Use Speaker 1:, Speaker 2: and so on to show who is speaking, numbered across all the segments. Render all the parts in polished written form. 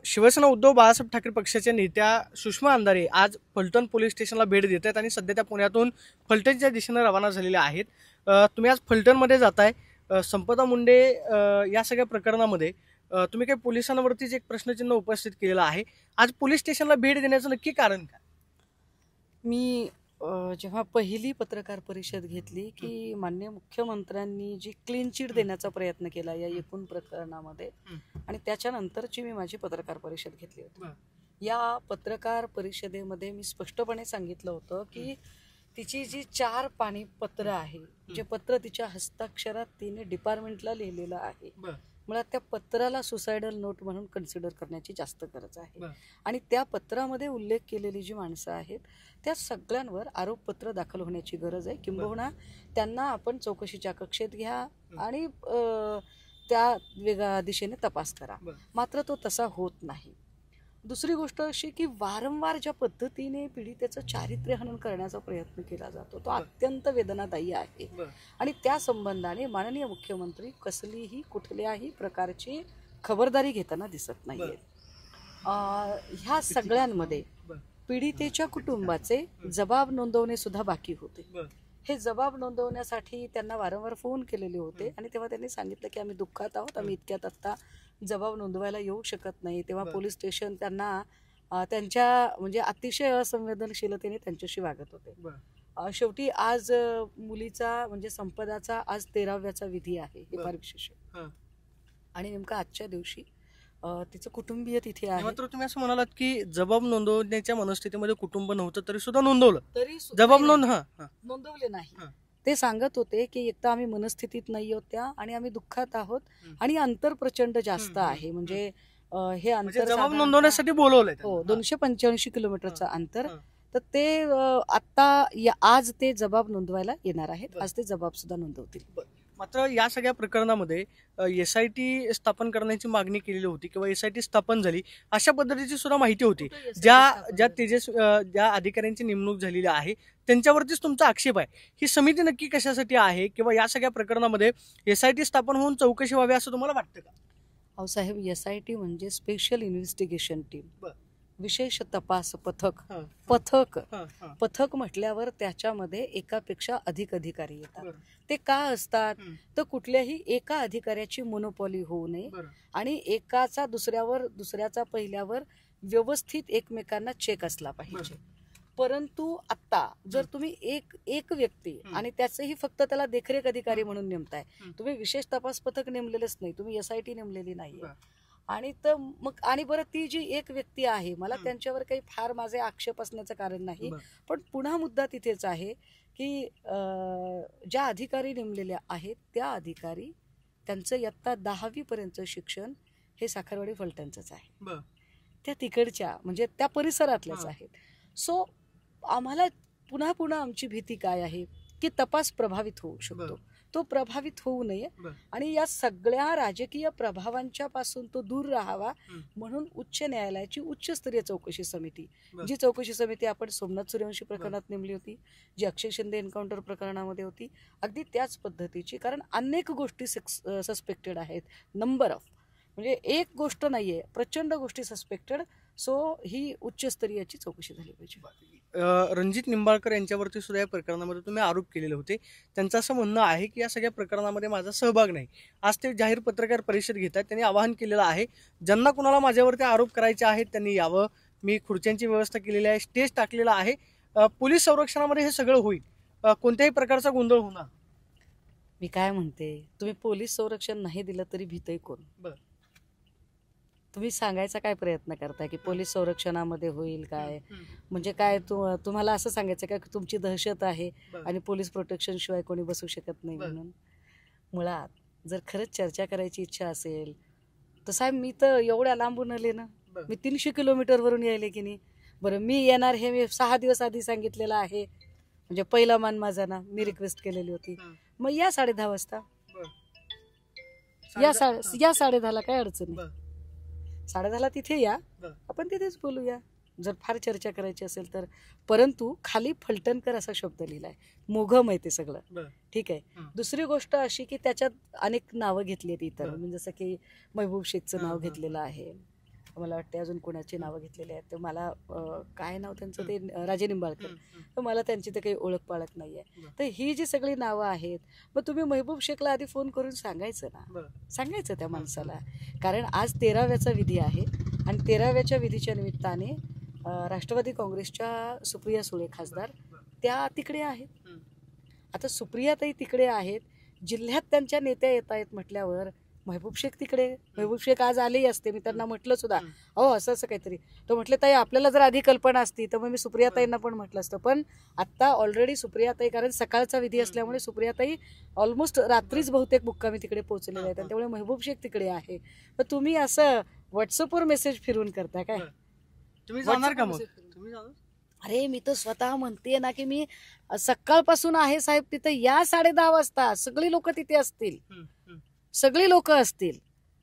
Speaker 1: शिवसेना उद्धव बाळासाहेब ठाकरे पक्षाच्या नेत्या सुषमा अंधारे आज फलटण पोलीस स्टेशनला भेट देत आहेत आणि सध्या त्या पुण्यातून फलटणच्या दिशेने रवाना झालेल्या आहेत. तुम्ही आज फलटणमध्ये जाताय. संपदा मुंडे या सगळ्या प्रकरणामध्ये तुम्ही काही पोलिसांवरतीच एक प्रश्नचिन्ह उपस्थित केलेलं आहे. आज पोलीस स्टेशनला भेट देण्याचं नक्की कारण काय?
Speaker 2: मी जेव्हा पहिली पत्रकार परिषद घेतली की माननीय मुख्यमंत्र्यांनी जी क्लीन चिट देण्याचा प्रयत्न केला या एकूण प्रकरणामध्ये आणि त्याच्यानंतरची मी माझी पत्रकार परिषद घेतली होती. या पत्रकार परिषदेमध्ये मी स्पष्टपणे सांगितलं होतं की तिची जी 4 पाणीपत्र आहे, जे पत्र तिच्या हस्ताक्षरात तिने डिपार्टमेंटला लिहिलेलं आहे, मला त्या पत्राला सुसायडल नोट म्हणून कन्सिडर करण्याची जास्त गरज आहे. आणि त्या पत्रामध्ये उल्लेख केलेली जी माणसं आहेत त्या सगळ्यांवर आरोपपत्र दाखल होण्याची गरज आहे. किंबहुना त्यांना आपण चौकशीच्या कक्षेत घ्या आणि त्या वेगळ्या दिशेने तपास करा. मात्र तो तसा होत नाही. दुसरी गोष्ट अशी की वारंवार ज्या पद्धतीने पीडितेचं चारित्र्य हनन करण्याचा प्रयत्न केला जातो तो अत्यंत वेदनादायी आहे. आणि त्या संबंधाने माननीय मुख्यमंत्री कसलीही कुठल्याही प्रकारची खबरदारी घेताना दिसत नाहीये. ह्या सगळ्यांमध्ये पीडितेच्या कुटुंबाचे जबाब नोंदवणे सुद्धा बाकी होते. हे जबाब नोंदवण्यासाठी त्यांना वारंवार फोन केलेले होते आणि तेव्हा त्यांनी सांगितलं की आम्ही दुःखात आहोत, आम्ही इतक्यात आत्ता जबाब नोंदवायला येऊ शकत नाही. तेव्हा पोलीस स्टेशन त्यांना त्यांच्या म्हणजे अतिशय असंवेदनशीलतेने त्यांच्याशी वागत होते. शेवटी आज मुलीचा म्हणजे संपदाचा आज 13व्याचा विधी आहे. हे फार विशेष आहे. आणि नेमका आजच्या दिवशी तिचं कुटुंबीय तिथे आहे.
Speaker 1: मात्र तुम्ही असं म्हणालात की जबाब नोंदवण्याच्या मनस्थितीमध्ये कुटुंब नव्हतं तरी सुद्धा नोंदवलं.
Speaker 2: तरी
Speaker 1: जबाब
Speaker 2: नोंदवले नाही. ते सांगत होते की एकदा आम्ही मनस्थितीत नाही होत्या आणि आम्ही दुःखात आहोत आणि अंतर प्रचंड जास्त आहे. म्हणजे हे अंतर
Speaker 1: जबाब नोंदवण्यासाठी बोलवलंय.
Speaker 2: हो, 285 किलोमीटरचं अंतर. तर ते आता आज ते जबाब नोंदवायला येणार आहेत. आज ते जबाब सुद्धा नोंदवतील.
Speaker 1: मात्र या सगळ्या प्रकरणामध्ये SIT स्थापन करण्याची मागणी केलेली होती किंवा SIT स्थापन झाली अशा पद्धतीची सुद्धा माहिती होती. ज्या अधिकाऱ्यांची नेमणूक झालेली आहे त्यांच्यावरतीच तुमचा आक्षेप आहे. ही समिती नक्की कशासाठी आहे किंवा या सगळ्या प्रकरणामध्ये SIT स्थापन होऊन चौकशी व्हावी असं तुम्हाला वाटतं का?
Speaker 2: अहो साहेब, SIT म्हणजे स्पेशल इन्व्हेस्टिगेशन टीम, विशेष तपास पथक. पथक म्हटल्यावर त्याच्यामध्ये एकापेक्षा अधिक अधिकारी येतात. ते का असतात तर कुठल्याही एका अधिकाऱ्याची मोनोपॉली होऊ नये आणि एकाचा दुसऱ्याचा पहिल्यावर व्यवस्थित एकमेकांना चेक असला पाहिजे. परंतु आता जर तुम्ही एक व्यक्ती आणि त्याचंही फक्त त्याला देखरेख अधिकारी म्हणून नेमताय, तुम्ही विशेष तपास पथक नेमलेलंच नाही, तुम्ही SIT नेमलेली नाही. आणि तर मग आणि बरं ती जी एक व्यक्ती आहे, मला त्यांच्यावर काही फार माझे आक्षेप असण्याचं कारण नाही. पण पुन्हा मुद्दा तिथेच आहे की ज्या अधिकारी नेमलेल्या आहेत त्या अधिकारी त्यांचं इयत्ता 10वी पर्यंतचं शिक्षण हे साखरवाडी फलटणचंच आहे. त्या तिकडच्या म्हणजे त्या परिसरातल्याच आहेत. सो आम्हाला पुन्हा आमची भीती काय आहे की तपास प्रभावित होऊ शकतो. तो प्रभावित होऊ नये आणि या सगळ्या राजकीय प्रभावांच्या पासून तो दूर राहावा म्हणून उच्च न्यायालयाची उच्चस्तरीय चौकशी समिती, जी चौकशी समिती आपण सोमनाथ सूर्यवंशी प्रकरणात नेमली होती, जी अक्षय शिंदे एन्काउंटर प्रकरणामध्ये होती, अगदी त्याच पद्धतीची. कारण अनेक गोष्टी सस्पेक्टेड आहेत. नंबर ऑफ म्हणजे एक गोष्ट नाहीये, प्रचंड गोष्टी सस्पेक्टेड. सो ही उच्चस्तरीयची चौकशी झाली पाहिजे.
Speaker 1: रणजित निंबाळकर यांच्यावरती सुद्धा या प्रकरणामध्ये तुम्ही आरोप केलेले होते. त्यांचं असं म्हणणं आहे की या सगळ्या प्रकरणामध्ये माझा सहभाग नाही. आज ते जाहीर पत्रकार परिषद घेतात. त्यांनी आवाहन केलेलं आहे ज्यांना कुणाला माझ्यावरती आरोप करायचे आहेत त्यांनी यावं. मी खुर्च्यांची व्यवस्था केलेली आहे, स्टेज टाकलेला आहे. पोलीस संरक्षणामध्ये हे सगळं होईल, कोणत्याही प्रकारचा गोंधळ होणार.
Speaker 2: मी काय म्हणते, तुम्ही पोलीस संरक्षण नाही दिलं तरी भीतही कोण? तुम्ही सांगायचा काय प्रयत्न करताय की पोलीस संरक्षणामध्ये होईल काय? म्हणजे काय तुम्हाला असं सांगायचं काय की तुमची दहशत आहे आणि पोलीस प्रोटेक्शन शिवाय कोणी बसू शकत नाही म्हणून? मुळात जर खरंच चर्चा करायची इच्छा असेल तर साहेब मी तर एवढ्या लांबून आले ना, मी 300 किलोमीटरवरून यायले की नाही. बरं, मी येणार हे मी 6 दिवस आधी सांगितलेलं आहे. म्हणजे पहिला मान माझा ना, मी रिक्वेस्ट केलेली होती. मग या 10:30 वाजता या 10:30ला काय अडचण आहे? 10:30ला तिथे या, आपण तिथेच बोलूया जर फार चर्चा करायची असेल तर. परंतु खाली फलटणकर असा शब्द लिहिलाय, मोघम आहे ते सगळं, ठीक आहे. दुसरी गोष्ट अशी की त्याच्यात अनेक नावं घेतली आहेत इतर, म्हणजे जसं की महबूब शेखचं नाव घेतलेलं आहे, मला वाटते अजून कोणाची नावं घेतलेली आहेत. तर मला काय नाव त्यांचं ते राजे निंबाळकर, तर मला त्यांची तर काही ओळख पाळख नाही आहे. तर ही जी सगळी नावं आहेत, मग तुम्ही महबूब शेखला आधी फोन करून सांगायचं ना, सांगायचं त्या माणसाला. कारण आज 13व्याचा विधी आहे आणि 13व्याच्या विधीच्या निमित्ताने राष्ट्रवादी काँग्रेसच्या सुप्रिया सुळे खासदार त्या तिकडे आहेत. आता सुप्रियाताई तिकडे आहेत, जिल्ह्यात त्यांच्या नेत्या येत आहेत म्हटल्यावर महबूब शेख तिकडे. महबूब शेख आज आलेही असते, मी त्यांना म्हटलं सुद्धा हो असं असं काहीतरी. तो म्हटले ताई आपल्याला जर आधी कल्पना असती तर मग मी सुप्रियाताईंना पण म्हटलं असतं. पण आत्ता ऑलरेडी सुप्रियाताई, कारण सकाळचा विधी असल्यामुळे सुप्रियाताई ऑलमोस्ट रात्रीच बहुतेक मुक्कामी तिकडे पोहोचलेले आहेत आणि त्यामुळे महबूब शेख तिकडे आहे. तर तुम्ही असं व्हॉट्सअपवर मेसेज फिरवून करता काय?
Speaker 1: तुम्ही जाणार का मग? तुम्ही जाणार?
Speaker 2: अरे मी तर स्वतः म्हणते ना की मी सकाळपासून आहे साहेब तिथं, या 10:30 वाजता सगळी लोक तिथे असतील, सगळी लोक असतील.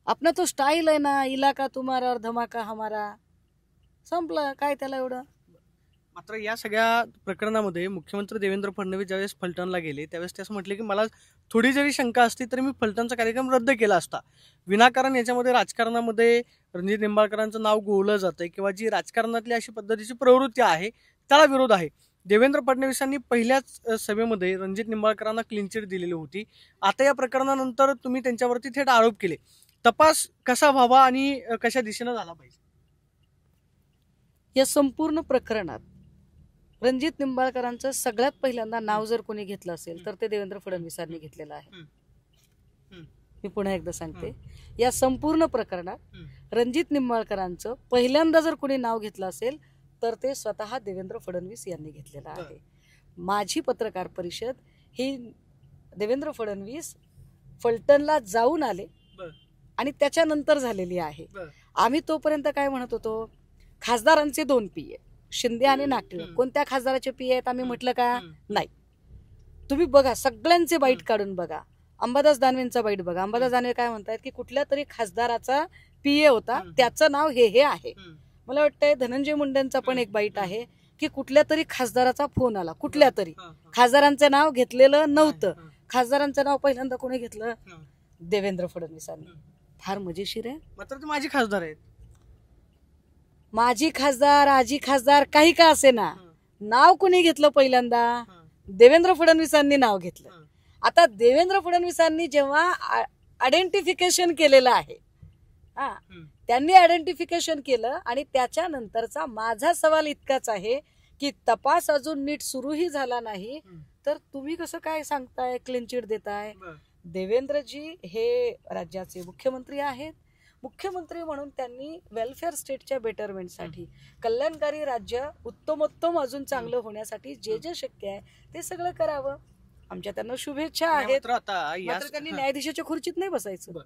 Speaker 2: आपला तो स्टाईल आहे ना, इलाका तुम्हारा और धमाका हमारा, संपलं काय त्याला एवढं.
Speaker 1: मात्र या सगळ्या प्रकरणामध्ये मुख्यमंत्री देवेंद्र फडणवीस ज्यावेळेस फलटणला गेले त्यावेळेस ते असं म्हटले की मला थोडी जरी शंका असती तरी मी फलटणचा कार्यक्रम रद्द केला असता. विनाकारण याच्यामध्ये राजकारणामध्ये रणजित निंबाळकरांचं नाव गोवलं जातंय किंवा जी राजकारणातली अशी पद्धतीची प्रवृत्ती आहे त्याला विरोध आहे. देवेंद्र फडणवीसांनी पहिल्याच सभेमध्ये रणजित निंबाळकरांना क्लीन चिट दिलेली होती. आता या प्रकरणानंतर तुम्ही त्यांच्यावरती थेट आरोप केले. तपास कसा व्हावा आणि कशा दिशेनं झाला पाहिजे?
Speaker 2: या संपूर्ण प्रकरणात रणजित निंबाळकरांचं सगळ्यात पहिल्यांदा नाव जर कोणी घेतलं असेल तर ते देवेंद्र फडणवीसांनी घेतलेलं आहे. मी पुन्हा एकदा सांगते, या संपूर्ण प्रकरणात रणजित निंबाळकरांचं पहिल्यांदा जर कोणी नाव घेतलं असेल तर ते स्वतः देवेंद्र फडणवीस यांनी घेतलेलं आहे. माझी पत्रकार परिषद ही देवेंद्र फडणवीस फलटणला जाऊन आले आणि त्याच्यानंतर झालेली आहे. आम्ही तोपर्यंत काय म्हणत होतो, खासदारांचे 2 पीए शिंदे आणि नागटिळक, कोणत्या खासदाराचे पीए आहेत आम्ही म्हटलं का? नाही. तुम्ही बघा, सगळ्यांचे बाईट काढून बघा. अंबादास दानवेंचा बाईट बघा. अंबादास दानवे काय म्हणतात की कुठल्या तरी खासदाराचा पीए होता, त्याचं नाव हे आहे. मला वाटतंय धनंजय मुंडेंचा पण एक बाईट आहे की कुठल्या तरी खासदाराचा फोन आला, कुठल्या तरी खासदारांचं नाव घेतलेलं नव्हतं. खासदारांचं नाव पहिल्यांदा कोणी घेतलं? देवेंद्र फडणवीसांनी. फार मजेशीर आहे.
Speaker 1: मात्र ते माझी खासदार आहेत.
Speaker 2: माझी खासदार, आजी खासदार, काही का असे ना, नाव कोणी घेतलं पहिल्यांदा? देवेंद्र फडणवीसांनी नाव घेतलं. आता देवेंद्र फडणवीसांनी जेव्हा आयडेंटिफिकेशन केलेलं आहे, त्यांनी आयडेंटिफिकेशन केलं आणि त्याच्यानंतरचा माझा सवाल इतकाच आहे की तपास अजून नीट सुरूही झाला नाही तर तुम्ही कसं काय सांगताय, क्लीन चिट देताय? देवेंद्रजी हे राज्याचे मुख्यमंत्री आहेत. मुख्यमंत्री म्हणून त्यांनी वेलफेअर स्टेटच्या बेटरमेंटसाठी, कल्याणकारी राज्य उत्तमोत्तम अजून चांगलं होण्यासाठी जे जे शक्य आहे ते सगळं करावं. आमच्या त्यांना शुभेच्छा आहेत. मात्र त्यांनी न्यायाधीशाच्या खुर्चीत नाही बसायचं.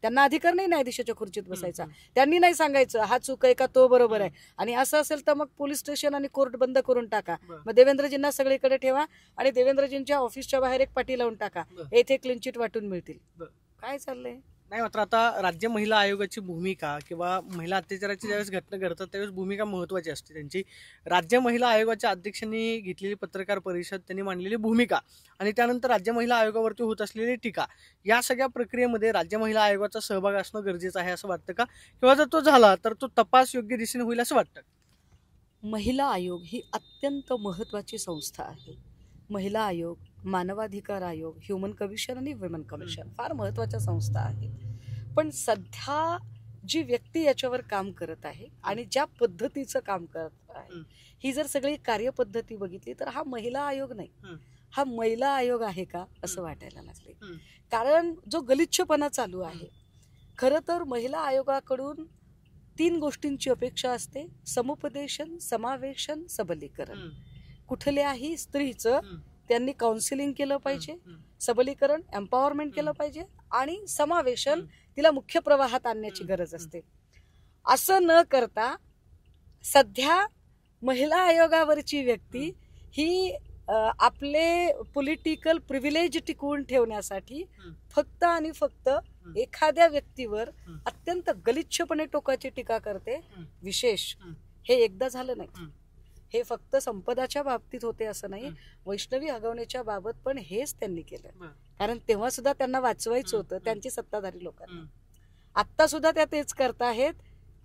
Speaker 2: त्यांना अधिकार नाही न्यायाधीशाच्या खुर्चीत बसायचा. त्यांनी नाही सांगायचं हा चूक आहे का तो बरोबर आहे, आणि असं असेल तर मग पोलीस स्टेशन आणि कोर्ट बंद करून टाका. मग देवेंद्रजींना सगळीकडे ठेवा आणि देवेंद्रजींच्या ऑफिसच्या बाहेर एक पाटी लावून टाका, येथे क्लीन चिट वाटून मिळतील. काय चाललंय?
Speaker 1: नाही, मात्र आता राज्य महिला आयोगाची भूमिका किंवा महिला अत्याचाराची ज्यावेळेस घटना घडतात त्यावेळेस भूमिका महत्वाची असते त्यांची. राज्य महिला आयोगाच्या अध्यक्षांनी घेतलेली पत्रकार परिषद, त्यांनी मांडलेली भूमिका आणि त्यानंतर राज्य महिला आयोगावरती होत असलेली टीका, या सगळ्या प्रक्रियेमध्ये राज्य महिला आयोगाचा सहभाग असणं गरजेचं आहे असं वाटतं का? किंवा जर तो झाला तर तो तपास योग्य दिशेने होईल असं वाटतं?
Speaker 2: महिला आयोग ही अत्यंत महत्वाची संस्था आहे. महिला आयोग, मानवाधिकार आयोग, ह्युमन कमिशन आणि विमेन कमिशन फार महत्वाच्या संस्था आहेत. पण सध्या जी व्यक्ती याच्यावर काम करत आहे आणि ज्या पद्धतीचं काम करत आहे, ही जर सगळी कार्यपद्धती बघितली तर हा महिला आयोग नाही, हा महिला आयोग आहे का असं वाटायला लागले. कारण जो गलिच्छपणा चालू आहे, खरं तर महिला आयोगाकडून 3 गोष्टींची अपेक्षा असते: समुपदेशन, समावेशन, सबलीकरण. कुठल्याही स्त्रीचं त्यांनी काउन्सिलिंग केलं पाहिजे, सबलीकरण, एम्पॉवरमेंट केलं पाहिजे आणि समावेशन, तिला मुख्य प्रवाहात आणण्याची गरज असते. असं न करता सध्या महिला आयोगावरची व्यक्ती ही आपले पॉलिटिकल प्रिव्हिलेज टिकवून ठेवण्यासाठी फक्त आणि फक्त एखाद्या व्यक्तीवर अत्यंत गलिच्छपणे टोकाची टीका करते. विशेष हे एकदा झालं नाही, हे फक्त संपदाच्या बाबतीत होते असं नाही, वैष्णवी हगवण्याच्या बाबत पण हेच त्यांनी केलं. कारण तेव्हा सुद्धा त्यांना वाचवायचं होतं त्यांची सत्ताधारी लोकांना. आत्ता सुद्धा त्या तेच करताहेत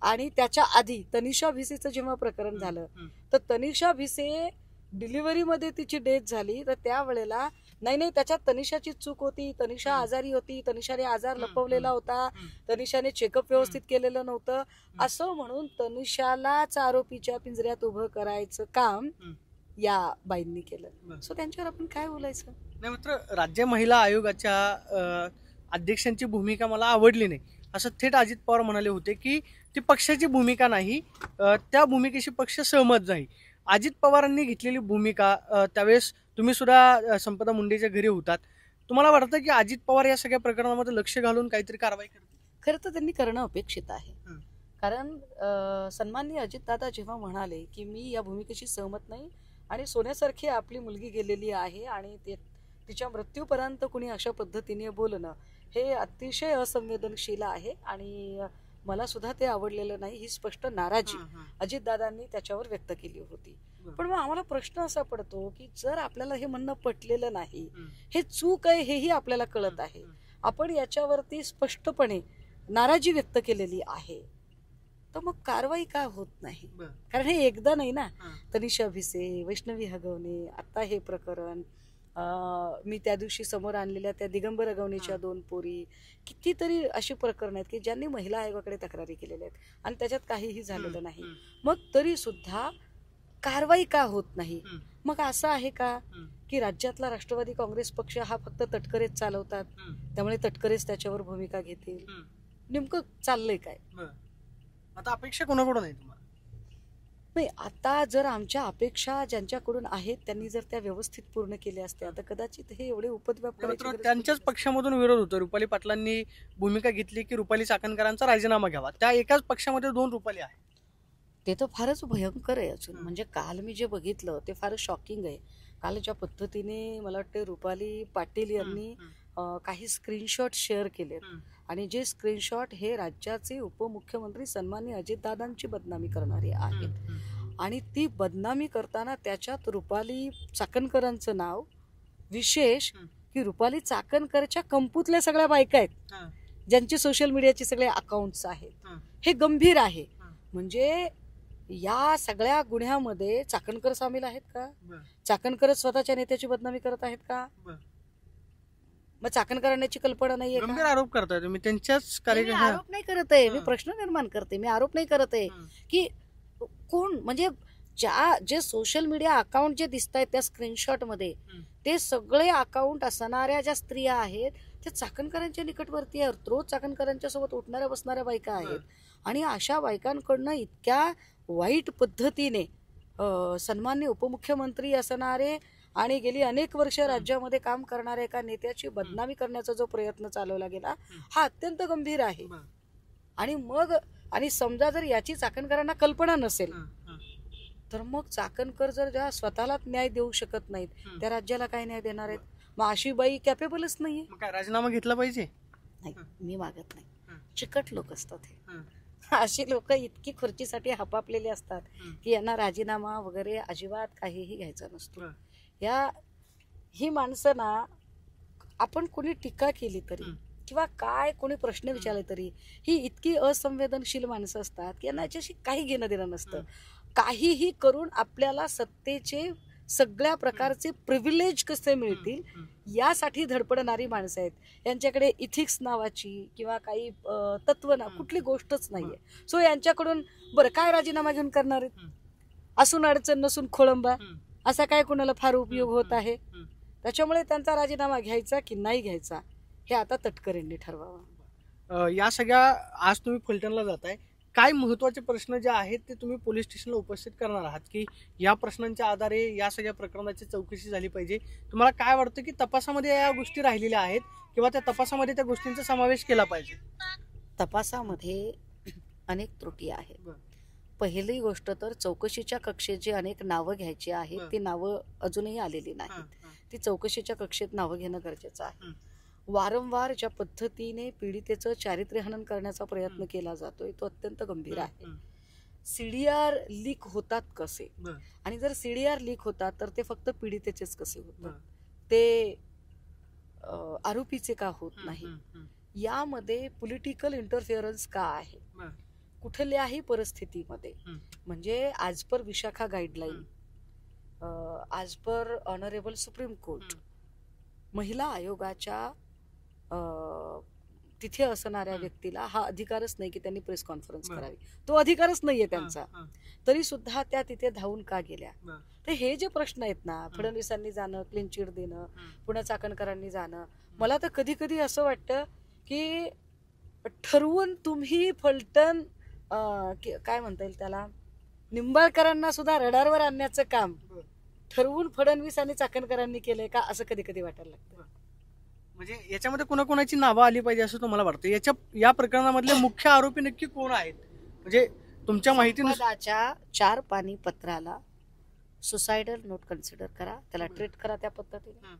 Speaker 2: आणि त्याच्या आधी तनिषा भिसेचं जेव्हा प्रकरण झालं तर तनिषा भिसे डिलिव्हरीमध्ये तिची डेथ झाली तर त्यावेळेला नाही त्याच्यात तनिषाची चूक होती, तनिषा आजारी होती, तनिषाने आजार लपवलेला होता, तनिषाने चेकअप व्यवस्थित केलेलं नव्हतं असं म्हणून तनिषालाच आरोपीच्या पिंजऱ्यात उभं करायचं काम या बाईंनी केलं. सो त्यांच्यावर आपण काय बोलायचं.
Speaker 1: नाही, मात्र राज्य महिला आयोगाच्या अध्यक्षांची भूमिका मला आवडली नाही असं थेट अजित पवार म्हणाले होते की ती पक्षाची भूमिका नाही, त्या भूमिकेशी पक्ष सहमत नाही. अजित पवारांनी घेतलेली भूमिका त्यावेळेस तुम्ही सुद्धा संपदा मुंडेच्या घरी होतात. तुम्हाला वाटतं की अजित पवार या सगळ्या प्रकरणामध्ये लक्ष घालून काहीतरी कारवाई करतील?
Speaker 2: खरं तर त्यांनी करणं अपेक्षित आहे. कारण सन्माननीय अजितदादा जेव्हा म्हणाले की मी या भूमिकेशी सहमत नाही आणि सोन्यासारखी आपली मुलगी गेलेली आहे आणि तिच्या मृत्यूपर्यंत कुणी अशा पद्धतीने बोलणं हे अतिशय असंवेदनशील आहे आणि मला सुद्धा ते आवडलेलं नाही, ही स्पष्ट नाराजी अजितदादांनी त्याच्यावर व्यक्त केली होती. पण मग आम्हाला प्रश्न असा पडतो की जर आपल्याला हे म्हणणं पटलेलं नाही, हे चूक आहे हेही आपल्याला कळत आहे, आपण याच्यावरती स्पष्टपणे नाराजी व्यक्त केलेली आहे, तर मग कारवाई का होत नाही? कारण हे एकदा नाही ना. तनिषा भिसे, वैष्णवी हगवणे, आता हे प्रकरण, मी त्या दिवशी समोर आणलेल्या त्या दिगंबर अगवणेच्या 2 पोरी, कितीतरी अशी प्रकरण आहेत की ज्यांनी महिला आयोगाकडे तक्रारी केलेल्या आहेत आणि त्याच्यात काहीही झालेलं नाही. मग तरी सुद्धा कारवाई का होत नाही? मग असं आहे का की राज्यातला राष्ट्रवादी काँग्रेस पक्ष हा फक्त तटकरेच चालवतात त्यामुळे तटकरेच त्याच्यावर भूमिका घेतील? नेमकं चाललंय काय?
Speaker 1: आता अपेक्षा कोणाकडून आहे तुम्हाला?
Speaker 2: नाही, आता जर आमच्या अपेक्षा ज्यांच्याकडून आहेत त्यांनी जर त्या व्यवस्थित पूर्ण केल्या असत्या तर कदाचित हे एवढे उपद्व्याप करायचे.
Speaker 1: त्यांच्याच पक्षामधून विरोध होतो. रुपाली पाटलांनी भूमिका घेतली की रुपाली चाकणकरांचा राजीनामा घ्यावा. त्या एकाच पक्षामध्ये 2 रुपाली आहेत.
Speaker 2: ते तर फारच भयंकर आहे अजून. म्हणजे काल मी जे बघितलं ते फारच शॉकिंग आहे. काल ज्या पद्धतीने मला वाटते रुपाली पाटील यांनी काही स्क्रीनशॉट शेअर केलेत आणि जे स्क्रीनशॉट हे राज्याचे उपमुख्यमंत्री सन्माननीय अजितदादांची बदनामी करणारे आहेत आणि ती बदनामी करताना त्याच्यात रुपाली चाकणकरांचं नाव विशेष की रुपाली चाकणकरच्या कंपूतल्या सगळ्या बायका आहेत ज्यांचे सोशल मीडियाचे सगळे अकाउंट्स आहेत. हे गंभीर आहे. म्हणजे या सगळ्या गुन्ह्यामध्ये चाकणकर सामील आहेत का? चाकणकरच स्वतःच्या नेत्याची बदनामी करत आहेत का? मग चाकण करण्याची कल्पना नाहीये?
Speaker 1: गंभीर आरोप करताय तुम्ही त्यांच्याच कार्यक्रम.
Speaker 2: आरोप नाही करत आहे मी, प्रश्न निर्माण करते. मी आरोप नाही करत आहे की कोण, म्हणजे जे सोशल मीडिया अकाउंट जे दिसत आहेत त्या स्क्रीनशॉट मध्ये ते सगळे अकाउंट असणाऱ्या ज्या स्त्रिया आहेत त्या चाकणकरांच्या निकटवर्ती आहेत. रोज चाकणकरांच्या सोबत उठणाऱ्या बसणाऱ्या बायका आहेत आणि अशा बायकांकडनं इतक्या वाईट पद्धतीने सन्माननीय उपमुख्यमंत्री असणारे आणि गेली अनेक वर्ष राज्यामध्ये काम करणाऱ्या एका नेत्याची बदनामी करण्याचा जो प्रयत्न चालवला गेला हा अत्यंत गंभीर आहे. आणि समजा जर याची चाकणकरांना कल्पना नसेल तर मग चाकणकर जर ज्या स्वतःला न्याय देऊ शकत नाहीत त्या राज्याला काय न्याय देणार आहेत? मग अशी बाई कॅपेबलच नाहीये.
Speaker 1: काय राजीनामा घेतला पाहिजे?
Speaker 2: नाही, मी मागत नाही. चिकट लोक असतात हे. अशी लोक इतकी खुर्चीसाठी हपापलेली असतात की यांना राजीनामा वगैरे अजिबात काहीही घ्यायचा नसतो. ही माणसं ना, आपण कोणी टीका केली तरी किंवा काय कोणी प्रश्न विचारले तरी ही इतकी असंवेदनशील माणसं असतात की यांना याच्याशी काही घेणं देणं नसतं. काहीही करून आपल्याला सत्तेचे सगळ्या प्रकारचे प्रिव्हिलेज कसे मिळतील यासाठी धडपडणारी माणसं आहेत. यांच्याकडे इथिक्स नावाची किंवा काही तत्व ना कुठली गोष्टच नाहीये. सो यांच्याकडून बरं काय राजीनामा घेऊन करणार आहेत? असून अडचण नसून खोळंबा असा काय कोणाला फार उपयोग होत आहे? त्याच्यामुळे त्यांचा राजीनामा घ्यायचा की नाही घ्यायचा हे आता तटकरेंनी ठरवावं.
Speaker 1: या सगळ्या आज तुम्ही फलटणला जाताय, काय महत्वाचे प्रश्न जे आहेत ते तुम्ही पोलीस स्टेशनला उपस्थित करणार आहात की या प्रश्नांच्या आधारे या सगळ्या प्रकरणाची चौकशी झाली पाहिजे? तुम्हाला काय वाटतं की तपासामध्ये या गोष्टी राहिलेल्या आहेत किंवा त्या तपासामध्ये त्या गोष्टींचा समावेश केला पाहिजे?
Speaker 2: तपासामध्ये अनेक त्रुटी आहेत. पहिली गोष्ट तर चौकशीच्या कक्षेत जी अनेक नावं घ्यायची आहेत ती नावं अजूनही आलेली नाहीत. ती चौकशीच्या कक्षेत नावं घेणं गरजेचं आहे. वारंवार ज्या पद्धतीने पीडितेचं चारित्र्यहनन करण्याचा प्रयत्न केला जातोय तो अत्यंत गंभीर आहे. सीडीआर लीक होतात कसे, आणि जर सीडीआर लीक होतात तर ते फक्त पीडितेचेच कसे होतात, ते आरोपीचे का होत नाही? यामध्ये पॉलिटिकल इंटरफिअरन्स का आहे? कुठल्याही परिस्थितीमध्ये
Speaker 1: हं.
Speaker 2: म्हणजे आज पर विशाखा गाईडलाईन, आज पर ऑनरेबल सुप्रीम कोर्ट, महिला आयोगाच्या तिथे असणाऱ्या व्यक्तीला हा अधिकारच नाही की त्यांनी प्रेस कॉन्फरन्स
Speaker 1: बरं.
Speaker 2: करावी, तो अधिकारच नाहीये त्यांचा,
Speaker 1: हां,
Speaker 2: तरी सुद्धा त्या तिथे धावून का गेल्या?
Speaker 1: बरं.
Speaker 2: तर हे जे प्रश्न आहेत ना, फडणवीसांनी जाणं, क्लीन चिट देणं, पुन्हा चाकणकरांनी जाणं, मला तर कधी कधी असं वाटतं की ठरवून तुम्ही फलटण काय म्हणता येईल त्याला, निंबाळकरांना सुद्धा रडारवर आणण्याचं काम ठरवून फडणवीस आणि चाकणकरांनी केलंय का, असं कधी कधी वाटायला लागतं.
Speaker 1: म्हणजे याच्यामध्ये कोणाकोणाची नावं आली पाहिजे असं तुम्हाला वाटतं? या प्रकरणामधले मुख्य आरोपी नक्की कोण आहेत? म्हणजे तुमच्या माहितीनुसार
Speaker 2: संवादाच्या 4 पानी पत्राला सुसाइडल नोट कन्सिडर करा, त्याला ट्रीट करा त्या पद्धतीने.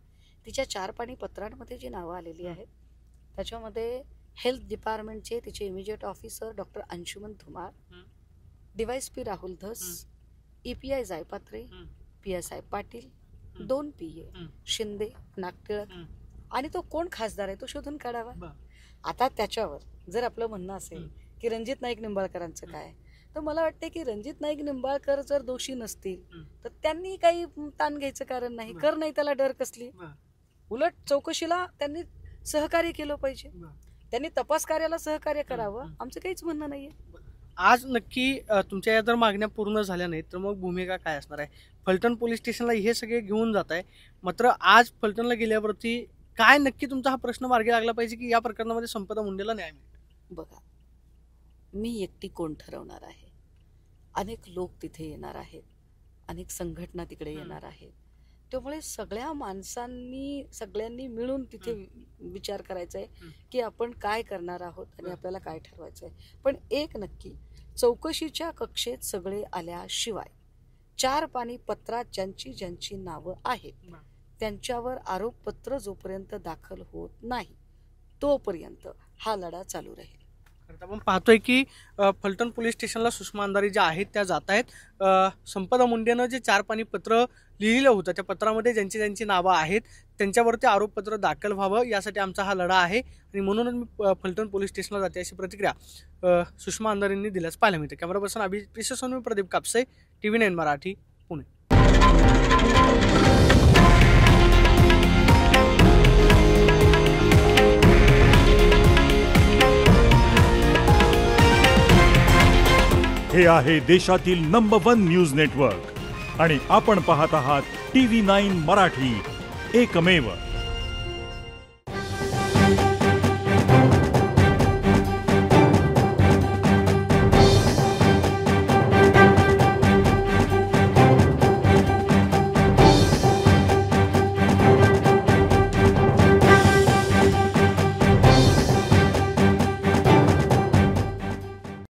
Speaker 2: तिच्या 4 पानी पत्रांमध्ये जी नावं आलेली आहेत त्याच्यामध्ये हेल्थ डिपार्टमेंटचे तिचे immediate officer doctor Anshuman Dhumar, DYSP Rahul Dhas, EPI जायपात्रे, PSI पाटील, 2 PA शिंदे, नागटिळक, आणि तो कोण खासदार आहे तो शोधून काढावा. आता त्याच्यावर जर आपलं म्हणणं असेल की रणजित नाईक निंबाळकरांचं काय, तर मला वाटतं की रणजित नाईक निंबाळकर जर दोषी नसतील तर त्यांनी काही ताण घ्यायचं कारण नाही. कर नाही त्याला डर कसली, उलट चौकशीला त्यांनी सहकार्य केलं पाहिजे, त्यांनी तपास कार्याला सहकार्य करावं, आमचं काहीच म्हणणं नाहीये.
Speaker 1: आज नक्की तुमच्या या जर मागण्या पूर्ण झाल्या नाहीत तर मग भूमिका काय असणार आहे? फलटण पोलीस स्टेशनला हे सगळे घेऊन जात आहे, मात्र आज फलटणला गेल्यावरती काय नक्की तुमचा हा प्रश्न मार्गी लागला पाहिजे की या प्रकरणामध्ये संपदा मुंडेला न्याय मिळेल?
Speaker 2: बघा, मी एकटी कोण ठरवणार आहे? अनेक लोक तिथे येणार आहेत, अनेक संघटना तिकडे येणार आहेत, त्यामुळे सगळ्या माणसांनी सगळ्यांनी मिळून तिथे विचार करायचा आहे की आपण काय करणार आहोत आणि आपल्याला काय ठरवायचं आहे. पण एक नक्की, चौकशीच्या कक्षेत सगळे आल्याशिवाय 4 पानी पत्रात ज्यांची नावं आहेत त्यांच्यावर आरोपपत्र जोपर्यंत दाखल होत नाही तोपर्यंत हा लढा चालू राहील.
Speaker 1: आपण पाहतोय की फलटण पोलीस स्टेशनला सुषमा अंधारी ज्या आहेत त्या जात आहेत. संपदा मुंडेनं जे 4 पानी पत्र लिहिलं होतं त्या पत्रामध्ये ज्यांची नावं आहेत त्यांच्यावरती आरोपपत्र दाखल व्हावं यासाठी आमचा हा लढा आहे आणि म्हणूनच मी फलटण पोलीस स्टेशनला जाते अशी प्रतिक्रिया सुषमा अंधारींनी दिल्यास पाहायला मिळते. कॅमेरा पर्सन अभिषेक प्रदीप कापसे, TV9 मराठी, पुणे.
Speaker 3: हे आहे देशातील नंबर 1 न्यूज नेटवर्क आणि आपण पाहत आहात TV9 मराठी, एकमेव.